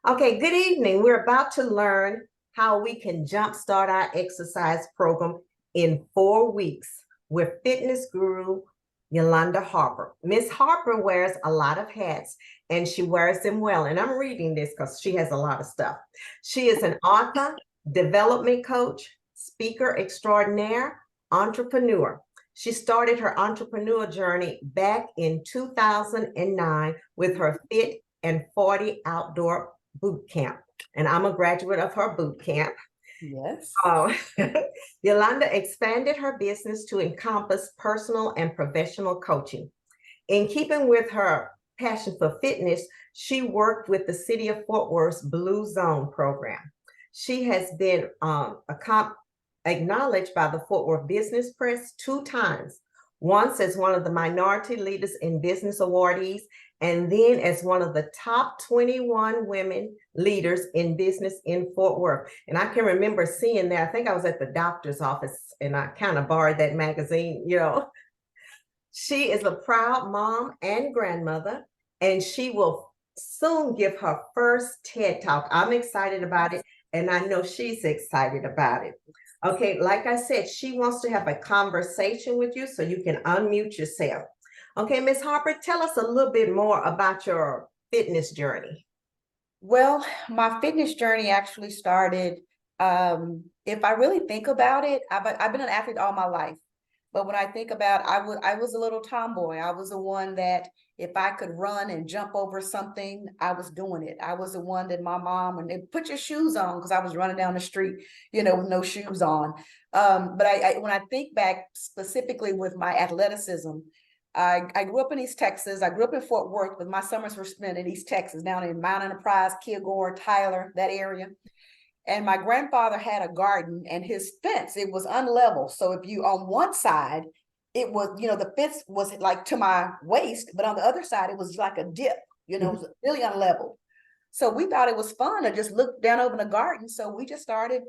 Okay, good evening. We're about to learn how we can jumpstart our exercise program in 4 weeks with fitness guru Yolanda Harper. Miss Harper wears a lot of hats and she wears them well. And I'm reading this because she has a lot of stuff. She is an author, development coach, speaker extraordinaire, entrepreneur. She started her entrepreneur journey back in 2009 with her Fit and 40 outdoor boot camp. And I'm a graduate of her boot camp. Yes. Yolanda expanded her business to encompass personal and professional coaching. In keeping with her passion for fitness, she worked with the City of Fort Worth's Blue Zone program. She has been acknowledged by the Fort Worth Business Press 2 times, once as one of the Minority Leaders in Business awardees, and then as one of the top 21 women leaders in business in Fort Worth. And I can remember seeing that. I think I was at the doctor's office and I kind of borrowed that magazine. She is a proud mom and grandmother, and she will soon give her first TED Talk. I'm excited about it, and I know she's excited about it. Okay, like I said, she wants to have a conversation with you, so you can unmute yourself. Okay, Miss Harper, tell us a little bit more about your fitness journey. Well, my fitness journey actually started, if I really think about it, I've been an athlete all my life. But when I think about I was a little tomboy. I was the one that if I could run and jump over something, I was doing it. I was the one that my mom and they put your shoes on because I was running down the street, with no shoes on. But when I think back specifically with my athleticism, I grew up in East Texas. I grew up in Fort Worth, but my summers were spent in East Texas, down in Mount Enterprise, Kilgore, Tyler, that area. And my grandfather had a garden, and his fence, it was unlevel. So if you on one side, it was, the fence was like to my waist, but on the other side, it was like a dip, it was really unlevel. So we thought it was fun to just look down over the garden. So we just started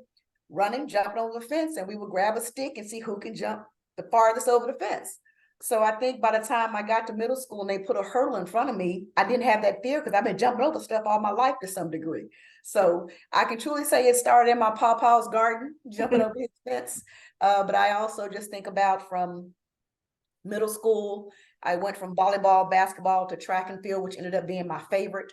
running, jumping over the fence, and we would grab a stick and see who can jump the farthest over the fence. So I think by the time I got to middle school and they put a hurdle in front of me, I didn't have that fear because I've been jumping over stuff all my life to some degree. So I can truly say it started in my pawpaw's garden, jumping over his fence. But I also just think about from middle school, I went from volleyball, basketball to track and field, which ended up being my favorite.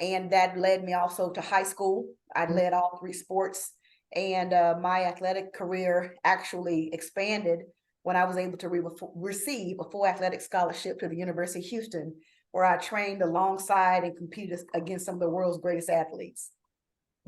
And that led me also to high school. I led all 3 sports. And my athletic career actually expanded when I was able to receive a full athletic scholarship to the University of Houston, where I trained alongside and competed against some of the world's greatest athletes.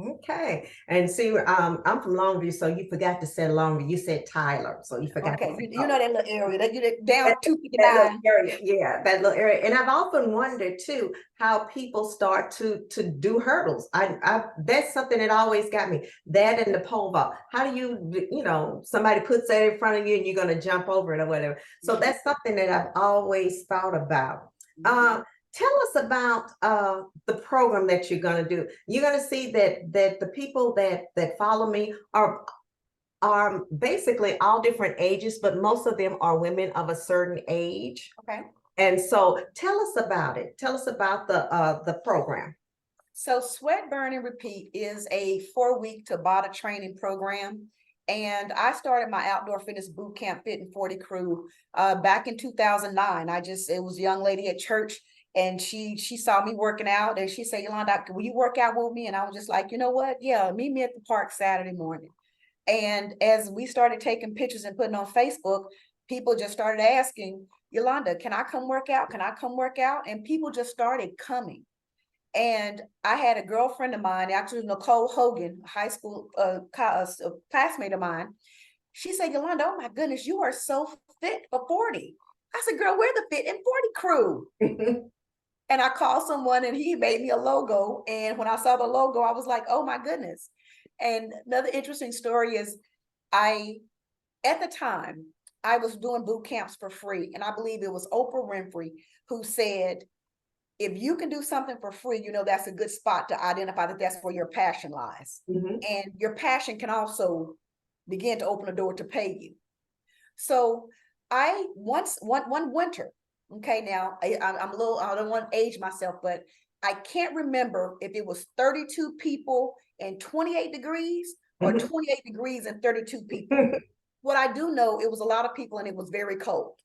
Okay. And see, I'm from Longview, so you forgot to say Longview. You said Tyler, so you forgot. Okay, you know that little area that you down that 259. area, yeah, that little area. And I've often wondered too how people start to do hurdles. I that's something that always got me. That and the pole vault. How do somebody puts that in front of you and you're going to jump over it or whatever. So that's something that I've always thought about. Tell us about the program that you're going to do. You're going to see that the people that follow me are basically all different ages, but most of them are women of a certain age. Okay. And so tell us about it. Tell us about the program. So Sweat, Burn, and Repeat is a 4-week Tabata training program. And I started my outdoor fitness boot camp Fit and 40 crew back in 2009. It was a young lady at church, and she saw me working out, and she said, "Yolanda, will you work out with me?" And I was just like, you know what? Yeah, meet me at the park Saturday morning. And as we started taking pictures and putting on Facebook, people just started asking, "Yolanda, can I come work out? Can I come work out?" And people just started coming. And I had a girlfriend of mine, actually Nicole Hogan, high school classmate of mine. She said, "Yolanda, oh my goodness, you are so fit for 40. I said, "Girl, we're the Fit and 40 crew." And I called someone and he made me a logo. And when I saw the logo, I was like, oh my goodness. And another interesting story is at the time, I was doing boot camps for free. And I believe it was Oprah Winfrey who said, if you can do something for free, that's a good spot to identify that that's where your passion lies. And your passion can also begin to open a door to pay you. So one winter, okay, now I'm a little, I don't want to age myself, but I can't remember if it was 32 people and 28 degrees or Mhm. 28 degrees and 32 people. What I do know, it was a lot of people and it was very cold.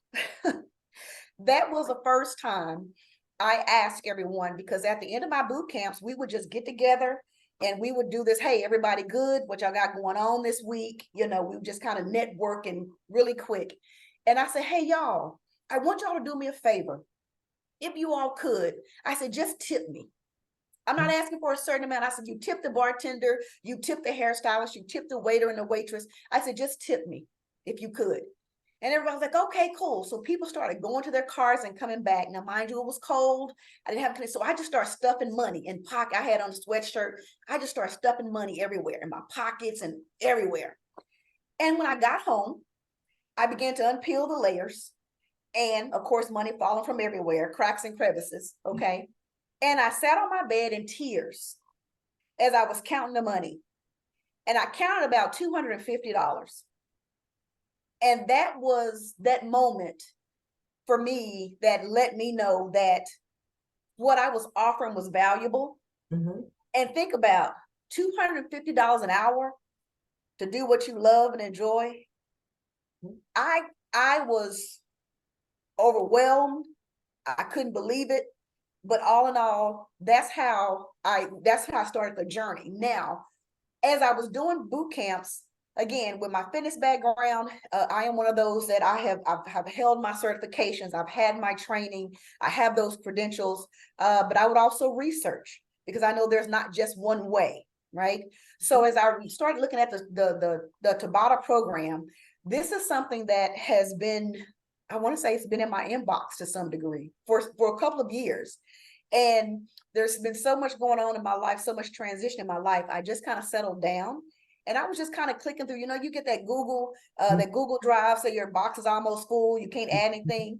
That was the first time I asked everyone, because at the end of my boot camps, we would just get together and we would do this. Hey, everybody good? What y'all got going on this week? You know, we would just kind of network and really quick. And I said, hey, y'all, I want y'all to do me a favor. If you all could, I said, just tip me. I'm not asking for a certain amount. I said, you tip the bartender, you tip the hairstylist, you tip the waiter and the waitress. I said, just tip me if you could. And everybody was like, okay, cool. So people started going to their cars and coming back. Now, mind you, it was cold. I didn't have, so I just started stuffing money in pocket. I had on a sweatshirt. I just started stuffing money everywhere in my pockets and everywhere. And when I got home, I began to unpeel the layers. And of course, money falling from everywhere, cracks and crevices. Okay. And I sat on my bed in tears as I was counting the money. And I counted about $250. And that was that moment for me that let me know that what I was offering was valuable. Mhm. And think about $250 an hour to do what you love and enjoy. I I was overwhelmed. I couldn't believe it. But all in all, that's how I started the journey. Now, as I was doing boot camps, again, with my fitness background, I am one of those that I've held my certifications, I've had my training, I have those credentials, but I would also research because I know there's not just one way, right? So as I started looking at the Tabata program, this is something that has been, I want to say it's been in my inbox to some degree for a couple of years. And there's been so much going on in my life, so much transition in my life. I just kind of settled down and I was just kind of clicking through, you get that Google Drive, so your box is almost full, you can't add anything.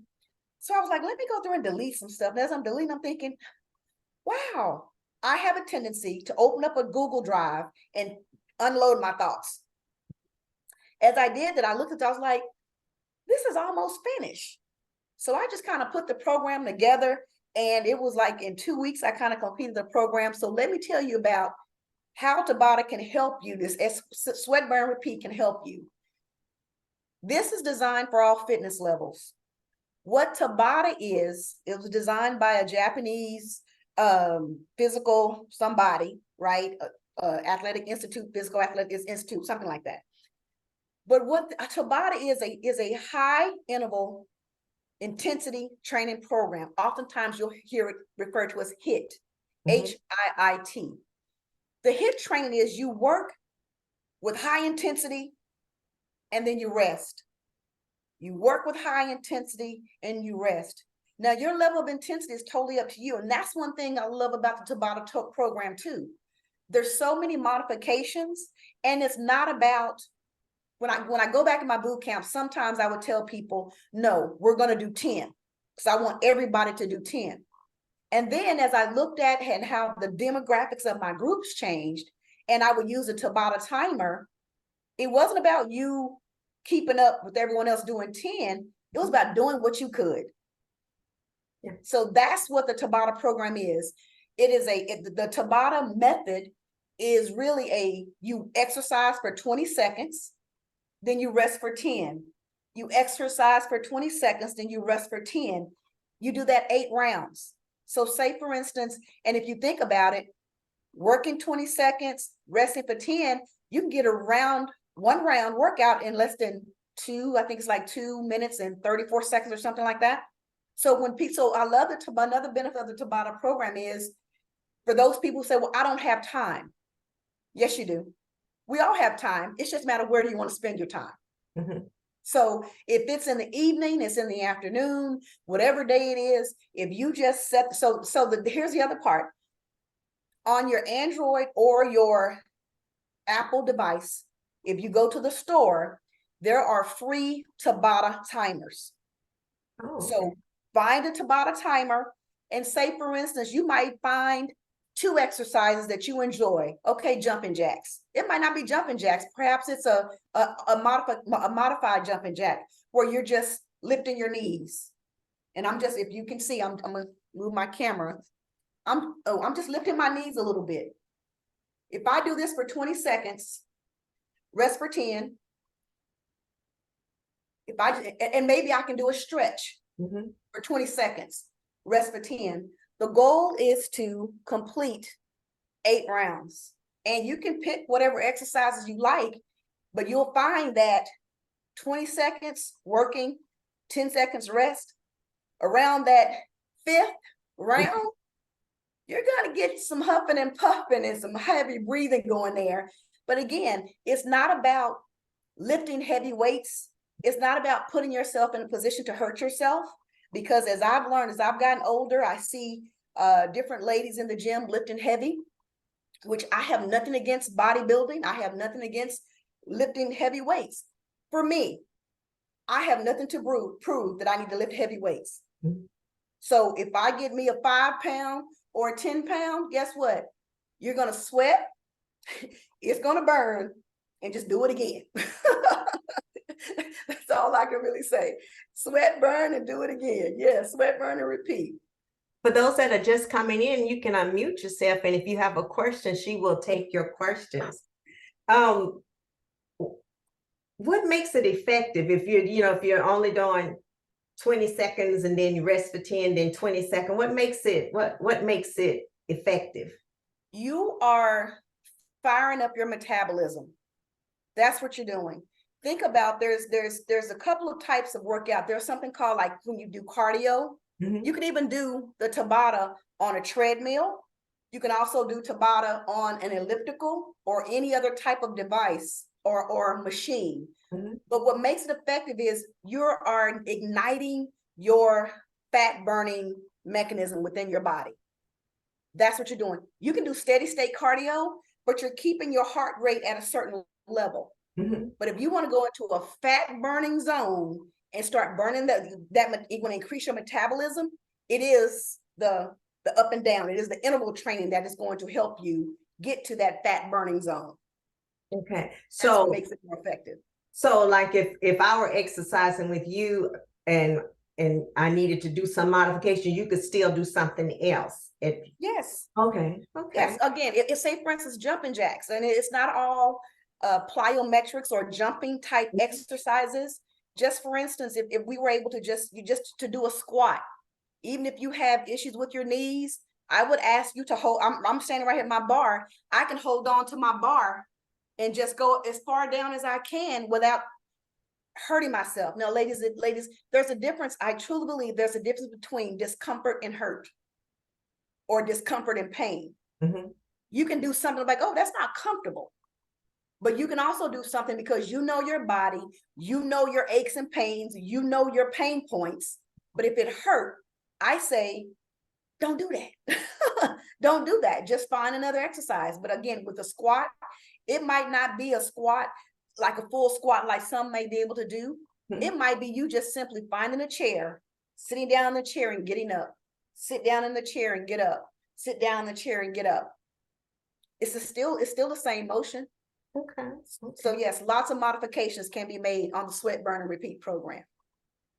So I was like, let me go through and delete some stuff. And as I'm deleting, I'm thinking, wow, I have a tendency to open up a Google Drive and unload my thoughts. As I did that, I looked at it, I was like, this is almost finished. So I just kind of put the program together, and it was like in 2 weeks, I kind of completed the program. So let me tell you about how Tabata can help you. This Sweat Burn Repeat can help you. This is designed for all fitness levels. What Tabata is, it was designed by a Japanese physical somebody, right? Athletic Institute, Physical Athletics Institute, something like that. But what Tabata is a high interval intensity training program. Oftentimes you'll hear it referred to as HIIT, HIIT. The HIIT training is you work with high intensity and then you rest. You work with high intensity and you rest. Now, your level of intensity is totally up to you. And that's one thing I love about the Tabata program too. There's so many modifications, and it's not about, when I go back to my boot camp, sometimes I would tell people, no, we're going to do 10 because I want everybody to do 10. And then as I looked at and how the demographics of my groups changed, and I would use a Tabata timer, it wasn't about you keeping up with everyone else doing 10. It was about doing what you could. Yeah. So that's what the Tabata program is. It is the Tabata method is really you exercise for 20 seconds, then you rest for 10. You exercise for 20 seconds, then you rest for 10. You do that 8 rounds. So say, for instance, and if you think about it, working 20 seconds, resting for 10, you can get one round workout in less than I think it's like 2 minutes and 34 seconds or something like that. So so I love another benefit of the Tabata program is for those people who say, well, I don't have time. Yes, you do. We all have time. It's just a matter of where do you want to spend your time. So if it's in the evening, it's in the afternoon, whatever day it is, if you just set, here's the other part. On your Android or your Apple device, if you go to the store, there are free Tabata timers. Oh, okay. So find a Tabata timer and say, for instance, you might find 2 exercises that you enjoy. Okay, jumping jacks. It might not be jumping jacks. Perhaps it's a modified jumping jack where you're just lifting your knees. And if you can see, I'm gonna move my camera. I'm just lifting my knees a little bit. If I do this for 20 seconds, rest for 10. And maybe I can do a stretch for 20 seconds, rest for 10. The goal is to complete 8 rounds. And you can pick whatever exercises you like, but you'll find that 20 seconds working, 10 seconds rest, around that 5th round, you're going to get some huffing and puffing and some heavy breathing going there. But again, it's not about lifting heavy weights. It's not about putting yourself in a position to hurt yourself, because as I've learned, as I've gotten older, I see different ladies in the gym lifting heavy, which I have nothing against bodybuilding. I have nothing against lifting heavy weights. For me, I have nothing to prove that I need to lift heavy weights. So if I get me a 5 pound or a 10 pound, guess what? You're going to sweat. It's going to burn, and just do it again. That's all I can really say. Sweat, burn, and do it again. Yeah, sweat, burn, and repeat. For those that are just coming in, you can unmute yourself, and if you have a question, she will take your questions. What makes it effective if you're only doing 20 seconds and then you rest for 10, then 20 seconds? What makes it effective? You are firing up your metabolism. That's what you're doing. Think about there's a couple of types of workout. There's something called, like, when you do cardio, you can even do the Tabata on a treadmill. You can also do Tabata on an elliptical or any other type of device or machine. But what makes it effective is you are igniting your fat burning mechanism within your body. That's what you're doing. You can do steady state cardio, but you're keeping your heart rate at a certain level. But if you want to go into a fat burning zone and start burning that it will increase your metabolism. It is the up and down. It is the interval training that is going to help you get to that fat burning zone. Okay, so that's what makes it more effective. So, like, if I were exercising with you and I needed to do some modification, you could still do something else. Yes. Okay. Yes. Again, if say, for instance, jumping jacks, and it's not all plyometrics or jumping type exercises. Just for instance, if we were able to just to do a squat, even if you have issues with your knees, I would ask you to hold. I'm standing right here at my bar. I can hold on to my bar and just go as far down as I can without hurting myself. Now, ladies, there's a difference. I truly believe there's a difference between discomfort and hurt, or discomfort and pain. You can do something like, oh, that's not comfortable. But you can also do something because you know your body, you know your aches and pains, you know your pain points. But if it hurt, I say, don't do that. Don't do that. Just find another exercise. But again, with a squat, it might not be a squat, like a full squat, like some may be able to do. It might be you just simply finding a chair, sitting down in the chair and getting up, sit down in the chair and get up, sit down in the chair and get up. It's still the same motion. Okay. So yes, lots of modifications can be made on the sweat, burn, and repeat program.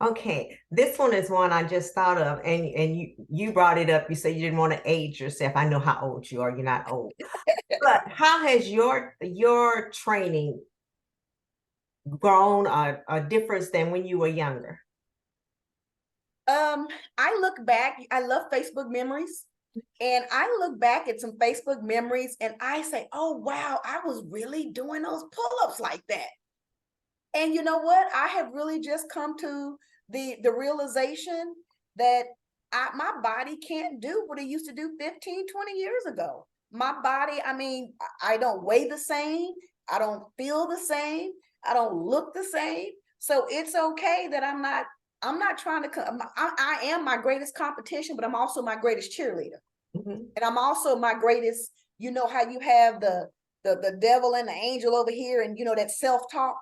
Okay, this one is one I just thought of, and you brought it up. You said you didn't want to age yourself. I know how old you are. You're not old. But how has your training grown a difference than when you were younger? I look back, I love Facebook memories. And I look back at some Facebook memories and I say, oh, wow, I was really doing those pull-ups like that. And you know what? I have really just come to the realization that my body can't do what it used to do 15, 20 years ago. My body, I mean, I don't weigh the same. I don't feel the same. I don't look the same. So it's okay that I'm not trying to, I am my greatest competition, but I'm also my greatest cheerleader. And I'm also my greatest, you know how you have the devil and the angel over here and you know that self-talk.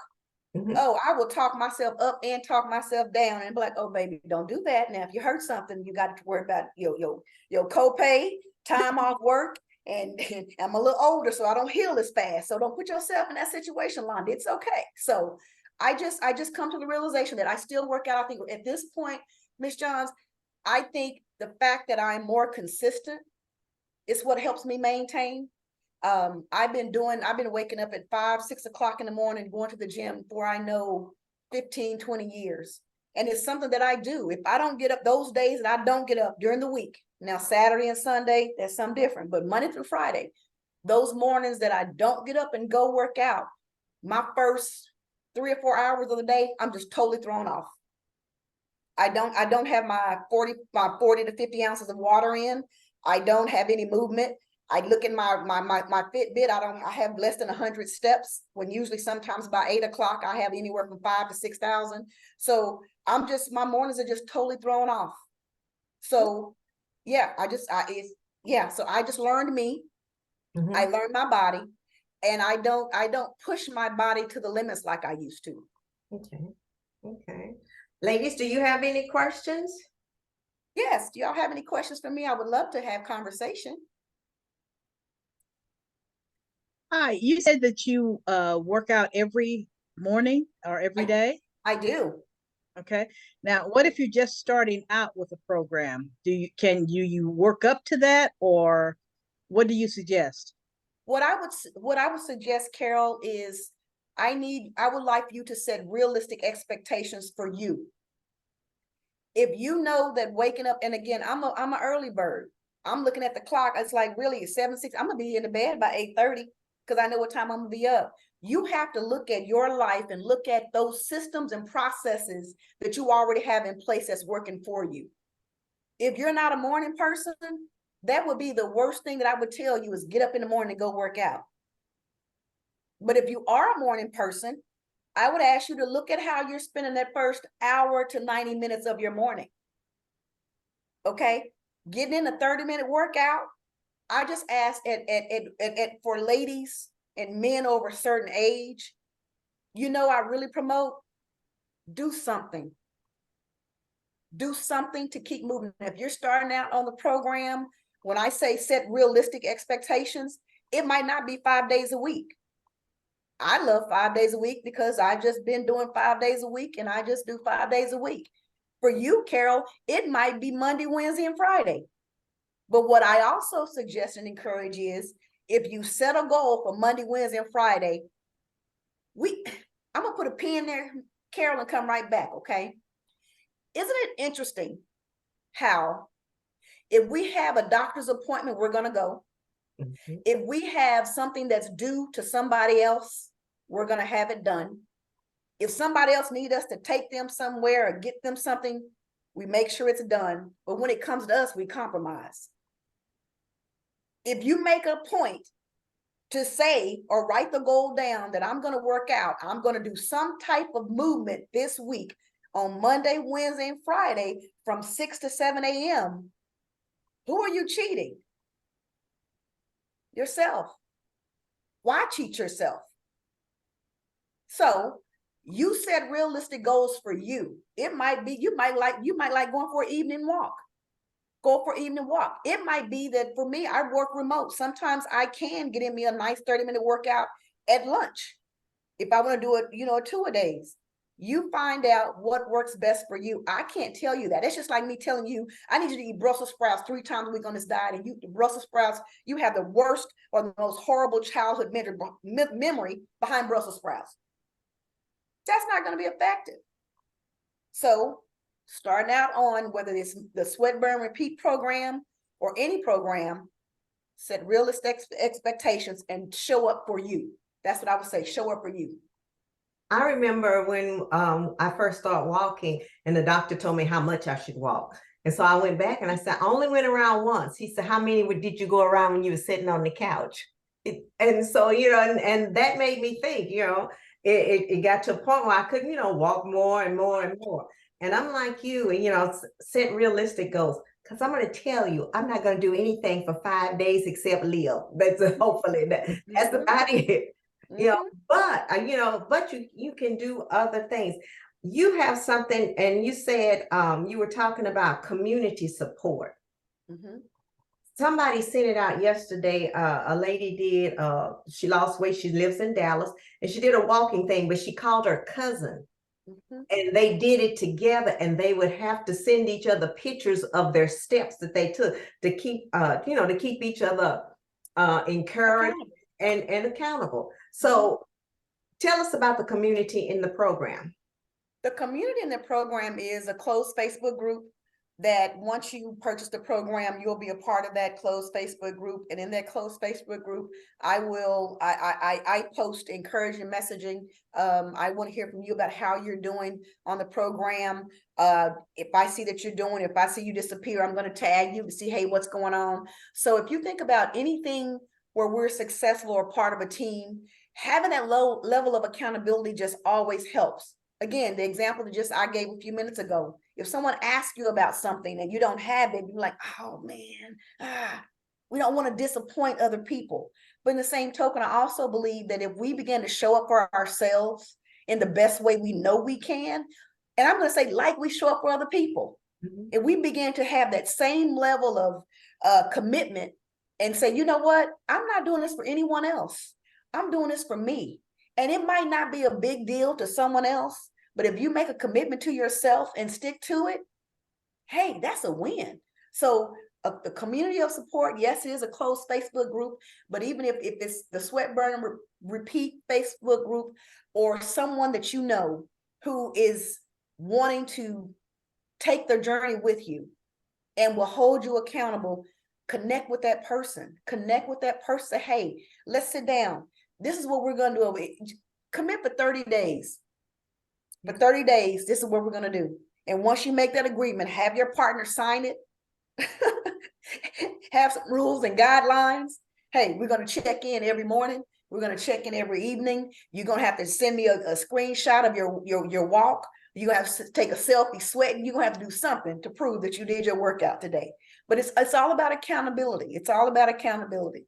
Oh, I will talk myself up and talk myself down and be like, oh baby, don't do that. Now if you hurt something, you got to worry about your copay, time off work, and I'm a little older, so I don't heal as fast. So don't put yourself in that situation, Londa. It's okay. So I just come to the realization that I still work out. I think at this point, Miss Johns, I think the fact that I'm more consistent It's what helps me maintain. I've been waking up at 5, 6 o'clock in the morning, going to the gym for I know 15, 20 years. And it's something that I do. If I don't get up those days that I don't get up during the week, now Saturday and Sunday, that's something different, but Monday through Friday, those mornings that I don't get up and go work out, my first 3 or 4 hours of the day, I'm just totally thrown off. I don't have my 40 to 50 ounces of water in. I don't have any movement. I look at my Fitbit. I have less than 100 steps, when usually sometimes by 8 o'clock I have anywhere from 5 to 6,000. So my mornings are just totally thrown off. So yeah, so I just learned me. Mhm. I learned my body, and I don't push my body to the limits like I used to. Okay. Okay. Ladies, do you have any questions? Yes, do y'all have any questions for me? I would love to have conversation. Hi, you said that you work out every morning or every day? I do. Okay. Now, what if you're just starting out with a program? Can you work up to that, or what do you suggest? What I would suggest, Carol, is I would like you to set realistic expectations for you. If you know that waking up, and again, I'm an early bird. I'm looking at the clock. It's like, really, it's 7:06. I'm gonna be in the bed by 8:30 because I know what time I'm gonna be up. You have to look at your life and look at those systems and processes that you already have in place that's working for you. If you're not a morning person, that would be the worst thing that I would tell you, is get up in the morning and go work out. But if you are a morning person, I would ask you to look at how you're spending that first hour to 90 minutes of your morning. Okay, getting in a 30-minute workout. I just ask for ladies and men over a certain age, I really promote, do something. Do something to keep moving. If you're starting out on the program, when I say set realistic expectations, it might not be 5 days a week. I love 5 days a week because I've just been doing 5 days a week, and I just do 5 days a week. For you, Carol, it might be Monday, Wednesday, and Friday. But what I also suggest and encourage is, if you set a goal for Monday, Wednesday, and Friday, I'm gonna put a pin there, Carol, and come right back, okay? Isn't it interesting how, if we have a doctor's appointment, we're gonna go. Mhm. If we have something that's due to somebody else, we're gonna have it done. If somebody else needs us to take them somewhere or get them something, we make sure it's done. But when it comes to us, we compromise. If you make a point to say or write the goal down that I'm going to work out, I'm going to do some type of movement this week on Monday, Wednesday, and Friday from 6 to 7 a.m., who are you cheating? Yourself. Why cheat yourself? So you set realistic goals for you. It might be, you might like going for an evening walk. Go for evening walk. It might be that for me, I work remote. Sometimes I can get in me a nice 30-minute workout at lunch. If I want to do it, 2-a-days. You find out what works best for you. I can't tell you that. It's just like me telling you, I need you to eat Brussels sprouts 3 times a week on this diet. And Brussels sprouts, you have the worst or the most horrible childhood memory behind Brussels sprouts. That's not going to be effective. So starting out on, whether it's the Sweat Burn Repeat program or any program, set realistic expectations and show up for you. That's what I would say, show up for you. I remember when I first started walking, and the doctor told me how much I should walk. And so I went back and I said, I only went around once. He said, how many did you go around when you were sitting on the couch? And so, and that made me think, it got to a point where I could, walk more and more and more. And I'm like you, and, set realistic goals. Because I'm going to tell you, I'm not going to do anything for 5 days except live. That's hopefully that's about it. But you can do other things. You have something, and you said you were talking about community support. Mm-hmm. Somebody sent it out yesterday. A lady did. She lost weight. She lives in Dallas, and she did a walking thing, but she called her cousin Mhm. And they did it together, and they would have to send each other pictures of their steps that they took to keep, to keep each other encouraged Accountable. and accountable. So tell us about the community in the program. The community in the program is a closed Facebook group that once you purchase the program, you'll be a part of that closed Facebook group. And in that closed Facebook group, I post encouraging messaging. I want to hear from you about how you're doing on the program. If I see that you're doing, if I see you disappear, I'm going to tag you to see, hey, what's going on. So if you think about anything where we're successful or part of a team, having that low level of accountability just always helps. Again, the example that just I gave a few minutes ago, if someone asks you about something and you don't have it, you're like, oh man, we don't want to disappoint other people. But in the same token, I also believe that if we begin to show up for ourselves in the best way we know we can, and I'm going to say like we show up for other people, if we begin to have that same level of commitment and say, you know what, I'm not doing this for anyone else. I'm doing this for me. And it might not be a big deal to someone else, but if you make a commitment to yourself and stick to it, hey, that's a win. So the community of support, yes, it is a closed Facebook group, but even if it's the Sweat Burn Repeat Facebook group, or someone that you know who is wanting to take their journey with you and will hold you accountable, connect with that person. Say, hey, let's sit down. This is what we're going to do. Commit for 30 days. For 30 days, this is what we're going to do. And once you make that agreement, have your partner sign it. Have some rules and guidelines. Hey, we're going to check in every morning. We're going to check in every evening. You're going to have to send me a screenshot of your walk. You're going to have to take a selfie sweating. You're going to have to do something to prove that you did your workout today. But it's all about accountability. It's all about accountability.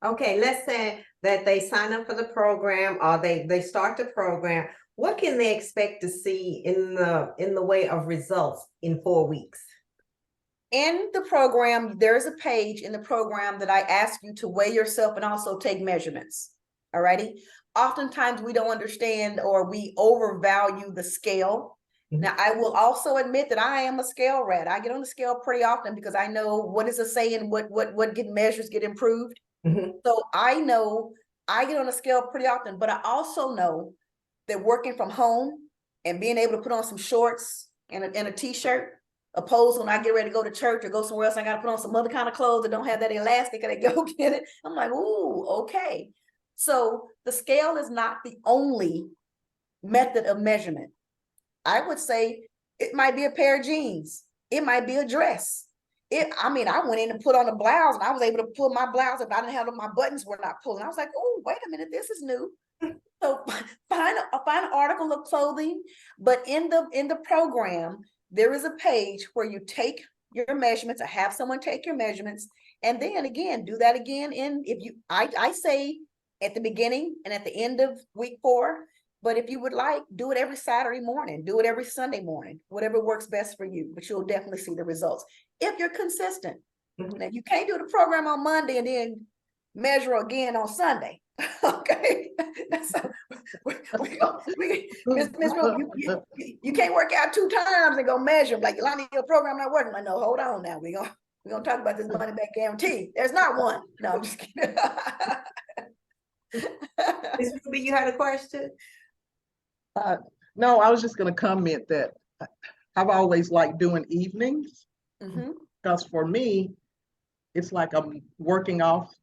Okay, let's say that they sign up for the program, or they start the program. What can they expect to see in the way of results in 4 weeks? In the program, there's a page in the program that I ask you to weigh yourself and also take measurements. All righty. Oftentimes we don't understand, or we overvalue the scale. Now, I will also admit that I am a scale rat. I get on the scale pretty often because I know what is a saying, what get measures get improved. So I know I get on the scale pretty often, but I also know that working from home and being able to put on some shorts and a t-shirt, opposed when I get ready to go to church or go somewhere else, I got to put on some other kind of clothes that don't have that elastic and I go get it. I'm like, ooh, okay. So the scale is not the only method of measurement. I would say it might be a pair of jeans. It might be a dress. I went in and put on a blouse and I was able to pull my blouse if I didn't have my buttons were not pulling. I was like, oh, wait a minute, this is new. So find an article of clothing, but in the program, there is a page where you take your measurements, or have someone take your measurements, and then again, do that again. I say at the beginning and at the end of week 4, but if you would like, do it every Saturday morning, do it every Sunday morning, whatever works best for you, but you'll definitely see the results if you're consistent. Now, you can't do the program on Monday and then measure again on Sunday. Okay. So Miss Ruby, you can't work out 2 times and go measure like Yolanda, your program not working. Like, no, hold on now. We're gonna talk about this money back guarantee. There's not one. No, I'm just kidding. Ms. Ruby, you had a question? No, I was just going to comment that I've always liked doing evenings, because for me, it's like I'm working off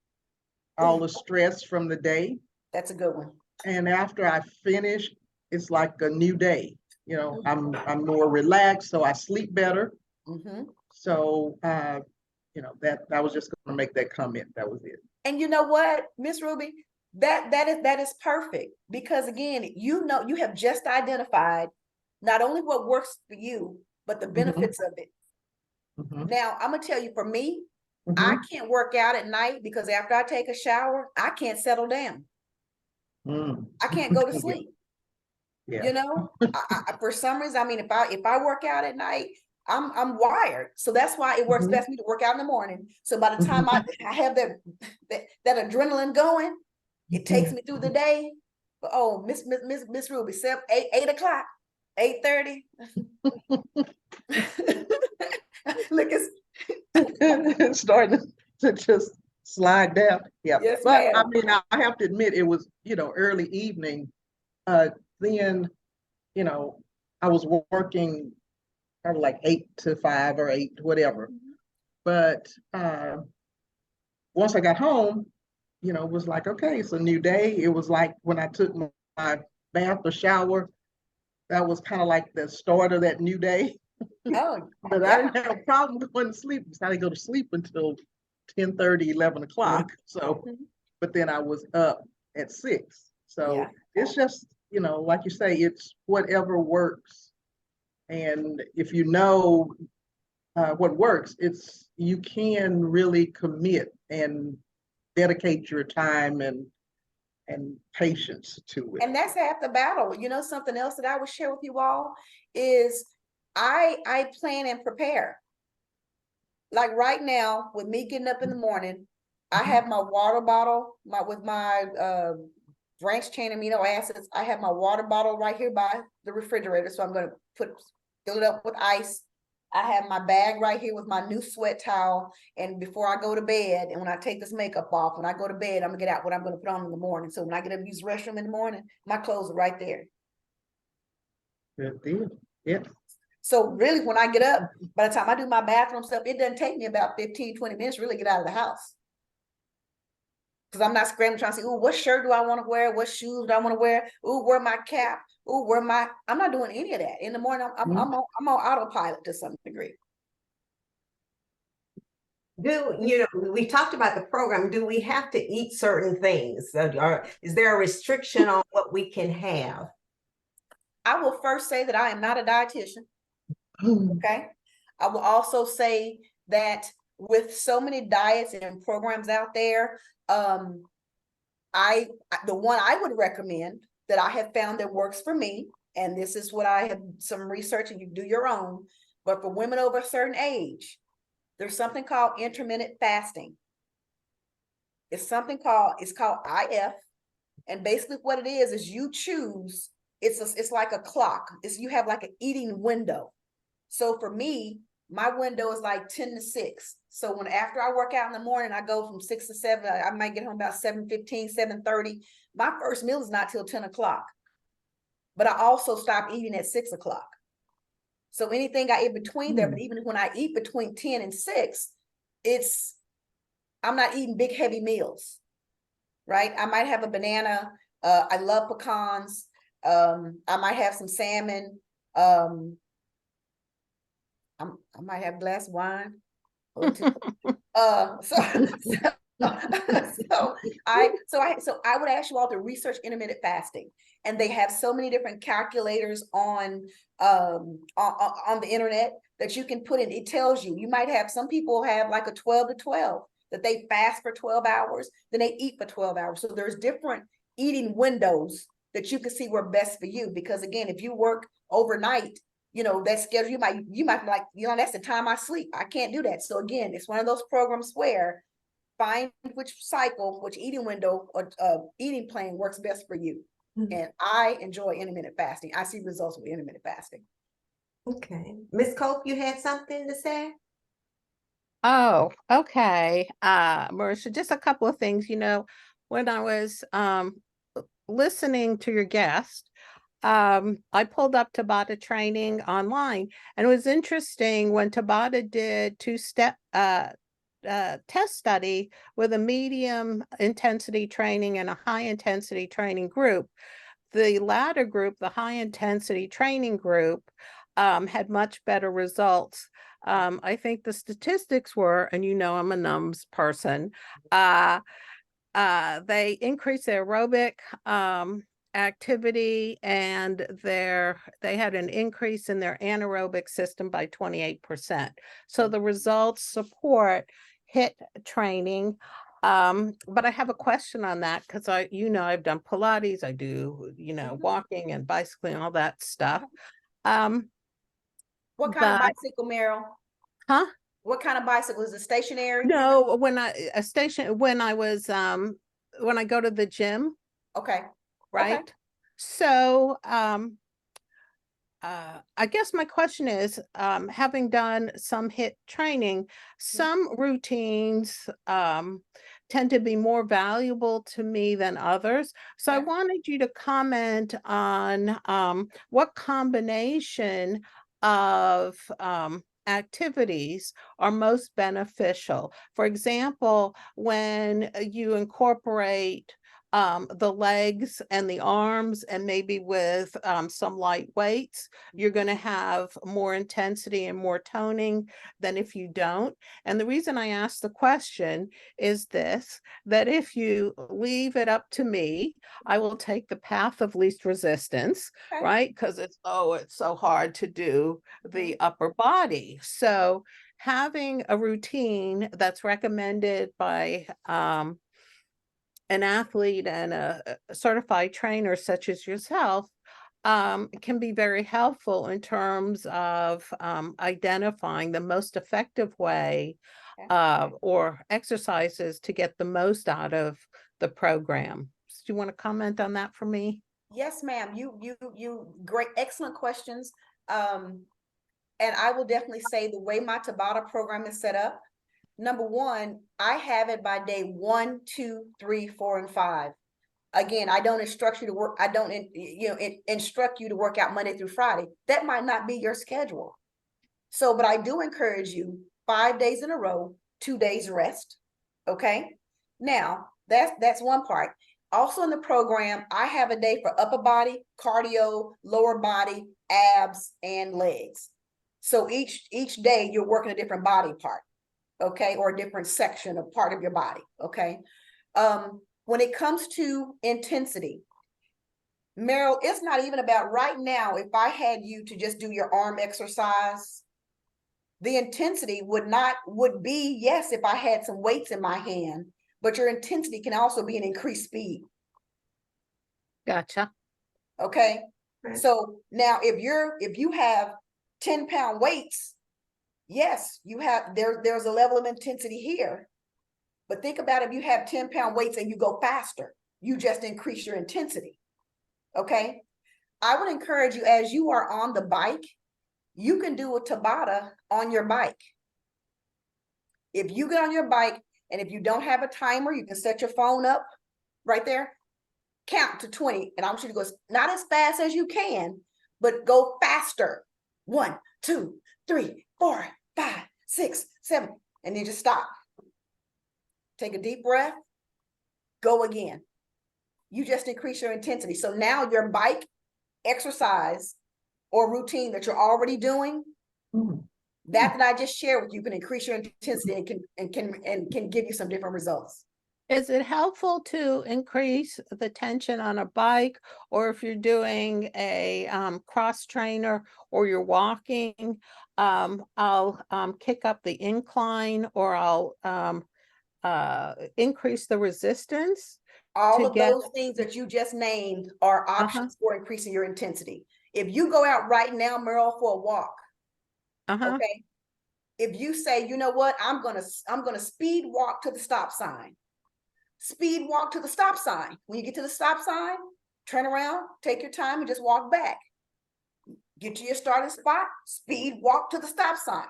all the stress from the day. That's a good one. And after I finish, it's like a new day. I'm more relaxed, so I sleep better. So, that I was just going to make that comment. That was it. And you know what, Miss Ruby, that is perfect, because again, you have just identified not only what works for you, but the benefits of it. Now, I'm gonna tell you, for me, I can't work out at night because after I take a shower, I can't settle down. I can't go to sleep. Yeah. For some reason, if I work out at night, I'm wired. So that's why it works best for me to work out in the morning. So by the time I have that adrenaline going, it takes me through the day. But oh, Miss Ruby, 8 o'clock, 8:30. Look, it's It's starting to just slide down. Yeah. yes, But I ma'am. mean, I have to admit it was, early evening. Then, you know, I was working probably like 8 to 5 or 8, whatever. But once I got home, it was like, okay, it's a new day. It was like when I took my bath or shower, that was kind of like the start of that new day. Oh, But I yeah. didn't have a problem going to sleep because I didn't go to sleep until 10:30, 11 o'clock. So, Mhm. but then I was up at 6. So Yeah. it's just, like you say, it's whatever works. And if you know what works, you can really commit and dedicate your time and patience to it. And that's half the battle. You know, something else that I would share with you all is I plan and prepare. Like right now, with me getting up in the morning, I have my water bottle, with my branched chain amino acids. I have my water bottle right here by the refrigerator. So I'm gonna fill it up with ice. I have my bag right here with my new sweat towel. And before I go to bed, and when I take this makeup off, when I go to bed, I'm gonna get out what I'm gonna put on in the morning. So when I get up to use the restroom in the morning, my clothes are right there. Good deal. Yeah. So really, when I get up, by the time I do my bathroom stuff, it doesn't take me about 15, 20 minutes to really get out of the house. Because I'm not scrambling trying to say, oh, what shirt do I want to wear? What shoes do I want to wear? Oh, wear my cap. Oh, I'm not doing any of that. In the morning, I'm on autopilot to some degree. We talked about the program. Do we have to eat certain things? Or is there a restriction on what we can have? I will first say that I am not a dietitian. Okay. I will also say that with so many diets and programs out there, the one I would recommend that I have found that works for me, and this is what I have some research, and you do your own, but for women over a certain age, there's something called intermittent fasting. It's called IF, and basically what it is you choose. It's like a clock. You have like an eating window. So for me, my window is like 10 to 6. So after I work out in the morning, I go from 6 to 7. I might get home about 7:15, 7:30. My first meal is not till 10 o'clock. But I also stop eating at 6 o'clock. So anything I eat between there, but even when I eat between 10 and 6, I'm not eating big, heavy meals, right? I might have a banana. I love pecans. I might have some salmon. I might have a glass of wine or two. So I would ask you all to research intermittent fasting, and they have so many different calculators on the internet that you can put in. It tells you might have, some people have like a 12 to 12 that they fast for 12 hours, then they eat for 12 hours. So there's different eating windows that you can see were best for you. Because again, if you work overnight, that schedule, you might be like, that's the time I sleep. I can't do that. So again, it's one of those programs where find which eating window or eating plan works best for you. And I enjoy intermittent fasting. I see results with intermittent fasting. Okay. Ms. Cope, you had something to say? Oh, okay. Marisha, just a couple of things. When I was listening to your guest, I pulled up Tabata training online, and it was interesting when Tabata did 2-step test study with a medium intensity training and a high intensity training group. The latter group, the high intensity training group, had much better results. I think the statistics were, and I'm a numbers person, they increased their aerobic activity, and they had an increase in their anaerobic system by 28%. So the results support HIIT training. But I have a question on that, because I've done Pilates, I do, walking and bicycling, all that stuff. What kind of bicycle, Meryl? Huh? What kind of bicycle? Is it stationary? No, when I go to the gym. Okay. Right. Okay. So I guess my question is, having done some HIIT training, some routines tend to be more valuable to me than others. So I Yeah. wanted you to comment on what combination of activities are most beneficial. For example, when you incorporate the legs and the arms, and maybe with some light weights, you're going to have more intensity and more toning than if you don't. And the reason I asked the question is this, that if you leave it up to me, I will take the path of least resistance, Okay. right? Because it's so hard to do the upper body. So having a routine that's recommended by an athlete and a certified trainer such as yourself can be very helpful in terms of identifying the most effective way or exercises to get the most out of the program. So do you want to comment on that for me? Yes, ma'am. You great, excellent questions. And I will definitely say the way my Tabata program is set up, number one, I have it by day 1, 2, 3, 4, and 5. Again, I don't instruct you to work. I don't, instruct you to work out Monday through Friday. That might not be your schedule. So, but I do encourage you 5 days in a row, 2 days rest. Okay. Now that's one part. Also in the program, I have a day for upper body, cardio, lower body, abs, and legs. So each day you're working a different body part, okay, or a different section of part of your body, okay. When it comes to intensity, Meryl, it's not even about right now. If I had you to just do your arm exercise, the intensity would be, yes, if I had some weights in my hand, but your intensity can also be an increased speed. Gotcha. Okay. Right. So now if you have 10-pound weights, yes, there's a level of intensity here. But think about if you have 10-pound weights and you go faster, you just increase your intensity. Okay. I would encourage you, as you are on the bike, you can do a Tabata on your bike. If you get on your bike and if you don't have a timer, you can set your phone up right there, count to 20. And I want you to go not as fast as you can, but go faster. 1, 2, 3, 4, 5, 6, 7, and then just stop. Take a deep breath, go again. You just increase your intensity. So now your bike exercise or routine that you're already doing, that I just shared with you can increase your intensity and can give you some different results. Is it helpful to increase the tension on a bike, or if you're doing a cross trainer or you're walking, I'll kick up the incline, or I'll increase the resistance All to of get those things that you just named are options for increasing your intensity. If you go out right now, Meryl, for a walk, okay, if you say, you know what, I'm gonna speed walk to the stop sign. Speed walk to the stop sign. When you get to the stop sign, turn around, take your time, and just walk back. Get to your starting spot, speed walk to the stop sign.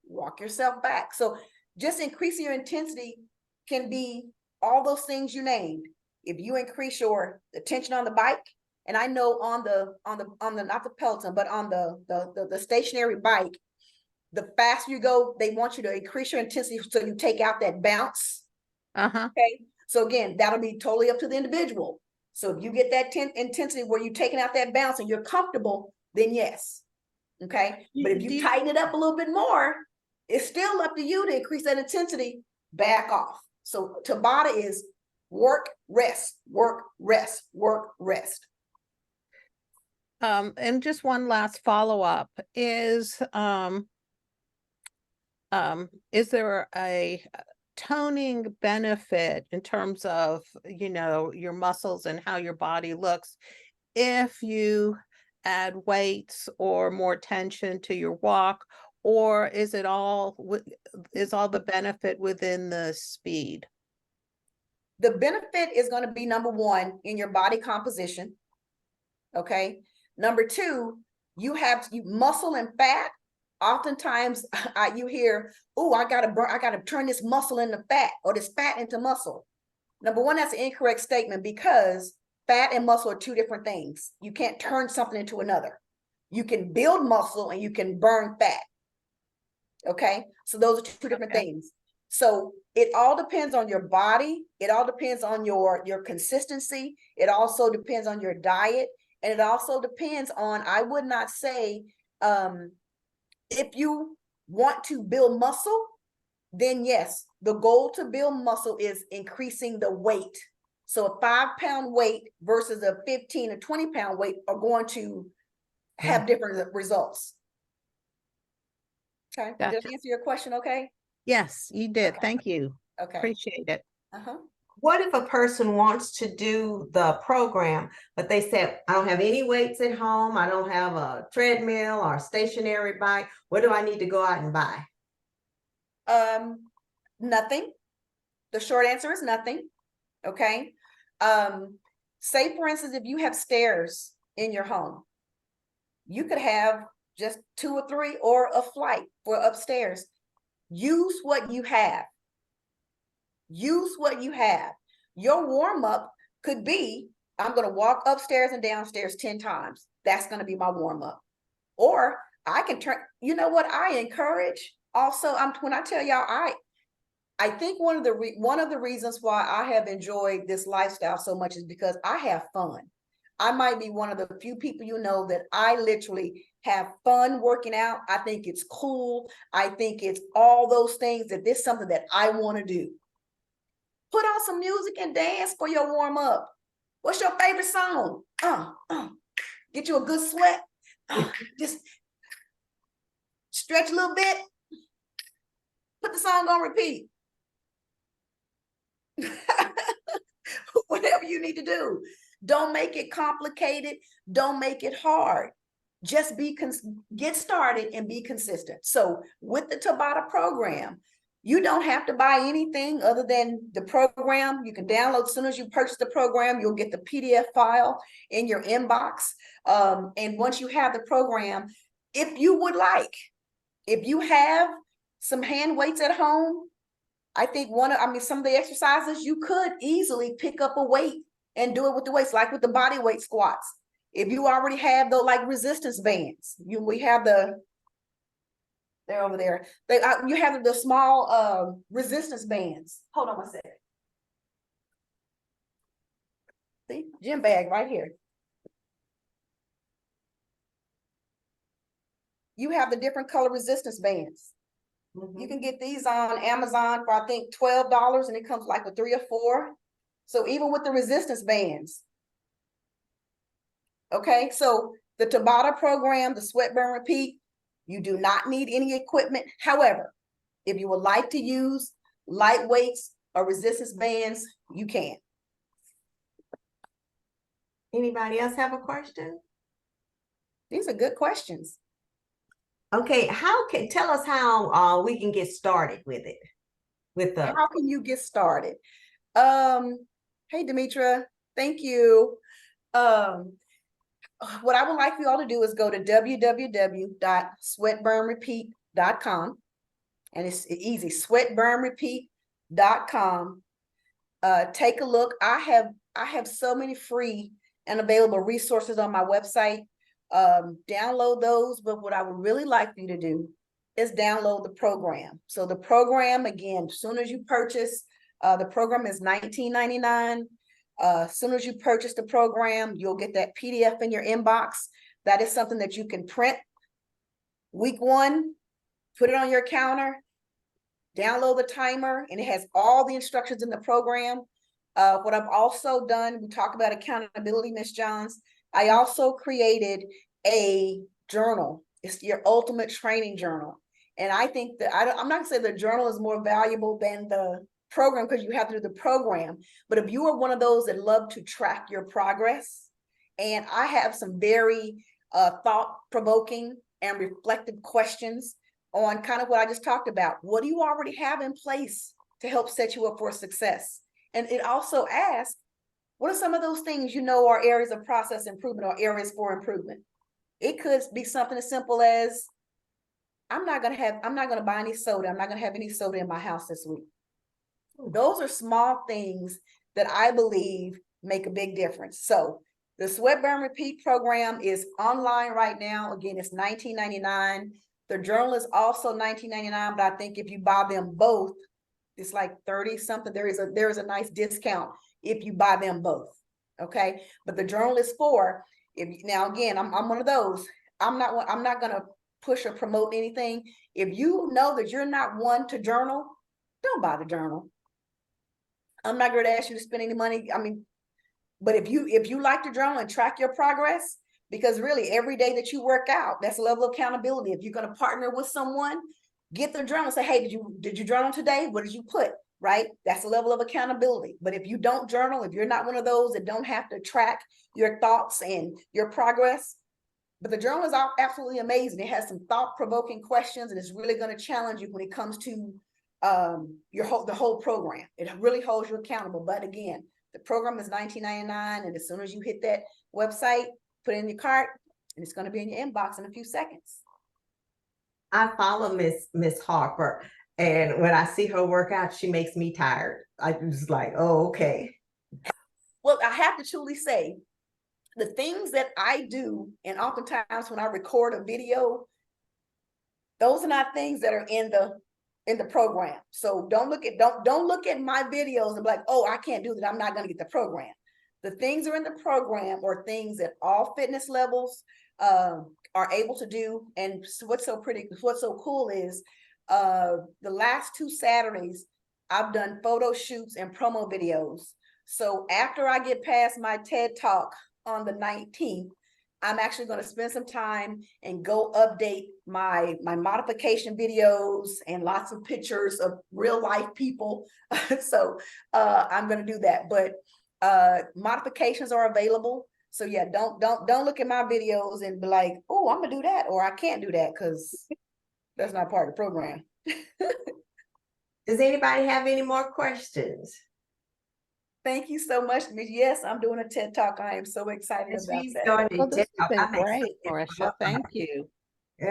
Walk yourself back. So just increasing your intensity can be all those things you named. If you increase your tension on the bike, and I know on the not the Peloton, but on the stationary bike, the faster you go, they want you to increase your intensity so you take out that bounce. Okay. So again, that'll be totally up to the individual. So if you get that intensity where you're taking out that bounce and you're comfortable, then yes. Okay. But if you tighten it up a little bit more, it's still up to you to increase that intensity, back off. So Tabata is work, rest, work, rest, work, rest. And just one last follow-up is there a toning benefit in terms of, your muscles and how your body looks if you add weights or more tension to your walk, or is all the benefit within the speed? The benefit is going to be, number one, in your body composition. Okay. Number two, you muscle and fat. Oftentimes you hear, oh, I gotta turn this muscle into fat or this fat into muscle. Number one, that's an incorrect statement because fat and muscle are two different things. You can't turn something into another. You can build muscle and you can burn fat. Okay, so those are two different things. So it all depends on your body. It all depends on your consistency. It also depends on your diet. And it also depends on, I would not say, if you want to build muscle, then yes, the goal to build muscle is increasing the weight. So a 5-pound weight versus a 15 or 20-pound weight are going to have different results. Okay, did I Gotcha. answer your question okay? Yes, you did. Okay. Thank you. Okay. Appreciate it. Uh-huh. What if a person wants to do the program, but they said, I don't have any weights at home, I don't have a treadmill or a stationary bike. What do I need to go out and buy? Nothing. The short answer is nothing. Okay. Say for instance, if you have stairs in your home, you could have just 2 or 3 or a flight for upstairs. Use what you have. Use what you have. Your warm-up could be, I'm going to walk upstairs and downstairs 10 times. That's going to be my warm-up. Or I can turn, you know what I encourage also, when I tell y'all, I think one of the reasons why I have enjoyed this lifestyle so much is because I have fun. I might be one of the few people that I literally have fun working out. I think it's cool. I think it's all those things that this is something that I want to do. Put on some music and dance for your warm up. What's your favorite song? Get you a good sweat. Just stretch a little bit. Put the song on repeat. Whatever you need to do. Don't make it complicated. Don't make it hard. Just get started and be consistent. So with the Tabata program, you don't have to buy anything other than the program. You can download as soon as you purchase the program, you'll get the PDF file in your inbox. And once you have the program, if you would like, if you have some hand weights at home, I think some of the exercises you could easily pick up a weight and do it with the weights, like with the body weight squats. If you already have the resistance bands, they're over there. You have the small resistance bands. Hold on one second. See, gym bag right here. You have the different color resistance bands. You can get these on Amazon for I think $12, and it comes like with 3 or 4. So even with the resistance bands. Okay, so the Tabata program, the Sweat Burn Repeat, you do not need any equipment. However, if you would like to use light weights or resistance bands, you can. Anybody else have a question? These are good questions. Okay, tell us how we can get started with it. How can you get started? Hey, Demetra, thank you. What I would like for you all to do is go to www.sweatburnrepeat.com, and it's easy, sweatburnrepeat.com. Take a look. I have so many free and available resources on my website. Download those, but what I would really like for you to do is download the program. So the program, again, as soon as you purchase, the program is $19.99. As soon as you purchase the program, you'll get that PDF in your inbox. That is something that you can print. Week 1, put it on your counter, download the timer, and it has all the instructions in the program. What I've also done, we talk about accountability, Ms. Johns. I also created a journal. It's your ultimate training journal. And I think that I'm not gonna say the journal is more valuable than the program because you have to do the program. But if you are one of those that love to track your progress, and I have some very thought-provoking and reflective questions on kind of what I just talked about. What do you already have in place to help set you up for success? And it also asks, what are some of those things are areas of process improvement or areas for improvement? It could be something as simple as, I'm not gonna buy any soda. I'm not gonna have any soda in my house this week. Those are small things that I believe make a big difference. So the Sweat Burn Repeat program is online right now. Again, it's $19.99. The journal is also $19.99, but I think if you buy them both, it's like 30 something. There is a nice discount if you buy them both. Okay. But the journal is now again, I'm one of those. I'm not gonna push or promote anything. If you know that you're not one to journal, don't buy the journal. I'm not going to ask you to spend any money. I mean, but if you like to journal and track your progress, because really every day that you work out, that's a level of accountability. If you're going to partner with someone, get the journal and say, hey, did you journal today? What did you put? Right? That's a level of accountability. But if you don't journal, if you're not one of those that don't have to track your thoughts and your progress, but the journal is absolutely amazing. It has some thought-provoking questions, and it's really going to challenge you when it comes to the whole program. It really holds you accountable. But again, the program is $19.99, and as soon as you hit that website, put it in your cart, and it's going to be in your inbox in a few seconds. I follow Miss Harper, and when I see her work out, she makes me tired. I just like, oh, okay. Well, I have to truly say, the things that I do, and oftentimes when I record a video, those are not things that are in the program. So don't look at my videos and be like, oh, I can't do that, I'm not going to get the program. The things are in the program or things that all fitness levels are able to do. And what's so cool is the last 2 Saturdays, I've done photo shoots and promo videos. So after I get past my TED Talk on the 19th, I'm actually going to spend some time and go update my modification videos and lots of pictures of real life people. So I'm going to do that. But modifications are available. So yeah, don't look at my videos and be like, oh, I'm gonna do that, or I can't do that, because that's not part of the program. Does anybody have any more questions? Thank you so much. Yes, I'm doing a TED Talk. I am so excited about She's that. doing a Well, this TED has Talk. been I'm great, excited for Marisha. her. Thank you.